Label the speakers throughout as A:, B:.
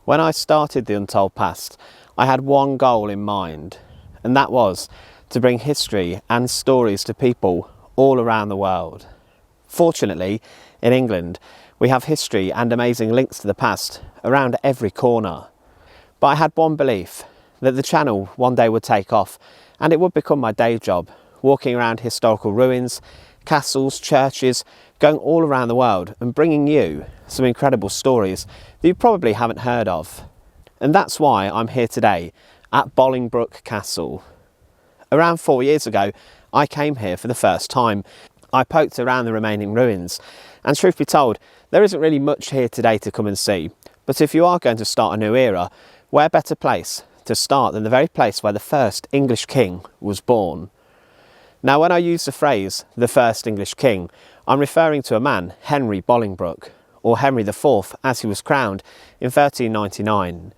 A: When I started The Untold Past, I had one goal in mind, and that was to bring history and stories to people all around the world. Fortunately, in England, we have history and amazing links to the past around every corner. But I had one belief, that the channel one day would take off and it would become my day job, walking around historical ruins, castles, churches, going all around the world and bringing you some incredible stories that you probably haven't heard of. And that's why I'm here today at Bolingbroke Castle. Around 4 years ago, I came here for the first time. I poked around the remaining ruins, and truth be told, there isn't really much here today to come and see. But if you are going to start a new era, where better place to start than the very place where the first English king was born? Now, when I use the phrase, the first English king, I'm referring to a man, Henry Bolingbroke, or Henry IV, as he was crowned in 1399.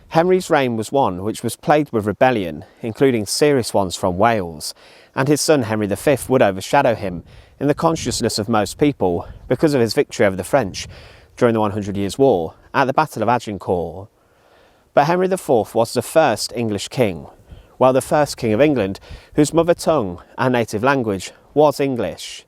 A: Henry's reign was one which was plagued with rebellion, including serious ones from Wales, and his son Henry V would overshadow him in the consciousness of most people because of his victory over the French during the 100 Years' War at the Battle of Agincourt. But Henry IV was the first English king, while the first king of England, whose mother tongue and native language was English.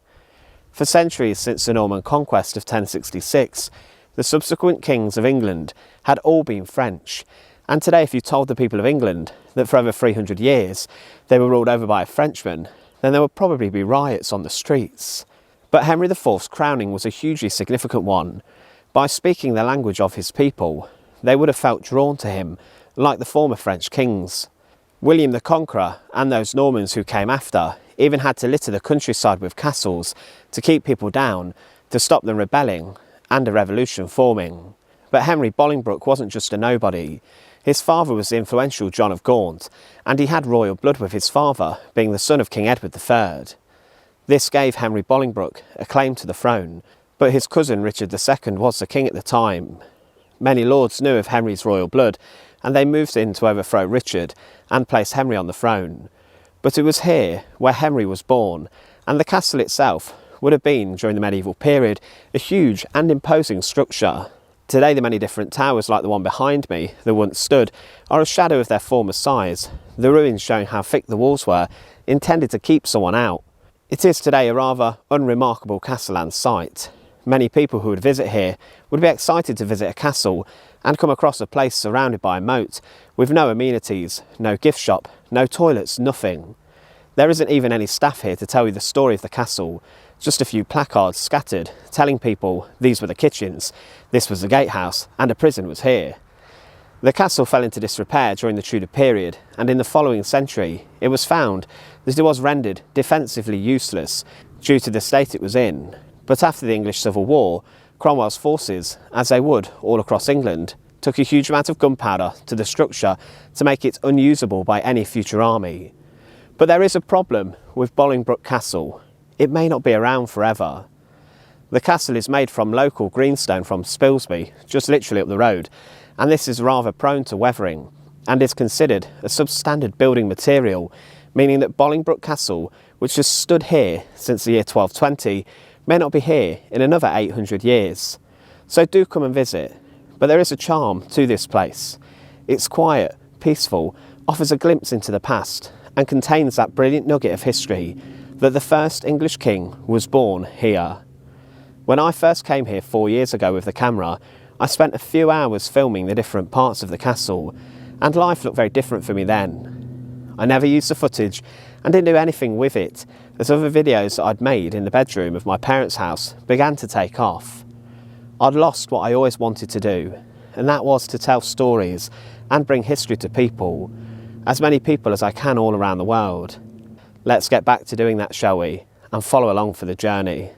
A: For centuries since the Norman conquest of 1066, the subsequent kings of England had all been French, and today if you told the people of England that for over 300 years they were ruled over by a Frenchman, then there would probably be riots on the streets. But Henry IV's crowning was a hugely significant one. By speaking the language of his people, they would have felt drawn to him, like the former French kings. William the Conqueror and those Normans who came after even had to litter the countryside with castles to keep people down, to stop them rebelling and a revolution forming. But Henry Bolingbroke wasn't just a nobody. His father was the influential John of Gaunt, and he had royal blood with his father, being the son of King Edward III. This gave Henry Bolingbroke a claim to the throne, but his cousin Richard II was the king at the time. Many lords knew of Henry's royal blood, and they moved in to overthrow Richard and place Henry on the throne. But it was here where Henry was born, and the castle itself would have been, during the medieval period, a huge and imposing structure. Today the many different towers like the one behind me that once stood are a shadow of their former size, the ruins showing how thick the walls were, intended to keep someone out. It is today a rather unremarkable castle and site. Many people who would visit here would be excited to visit a castle and come across a place surrounded by a moat, with no amenities, no gift shop, no toilets, nothing. There isn't even any staff here to tell you the story of the castle, just a few placards scattered telling people these were the kitchens, this was the gatehouse, and a prison was here. The castle fell into disrepair during the Tudor period, and in the following century it was found that it was rendered defensively useless due to the state it was in. But after the English Civil War, Cromwell's forces, as they would all across England, took a huge amount of gunpowder to the structure to make it unusable by any future army. But there is a problem with Bolingbroke Castle. It may not be around forever. The castle is made from local greenstone from Spilsby, just literally up the road, and this is rather prone to weathering and is considered a substandard building material, meaning that Bolingbroke Castle, which has stood here since the year 1220, may not be here in another 800 years. So do come and visit. But there is a charm to this place. It's quiet, peaceful, offers a glimpse into the past, and contains that brilliant nugget of history that the first English king was born here. When I first came here 4 years ago with the camera, I spent a few hours filming the different parts of the castle, and life looked very different for me then. I never used the footage and didn't do anything with it, as other videos that I'd made in the bedroom of my parents' house began to take off. I'd lost what I always wanted to do, and that was to tell stories and bring history to people, as many people as I can all around the world. Let's get back to doing that, shall we, and follow along for the journey.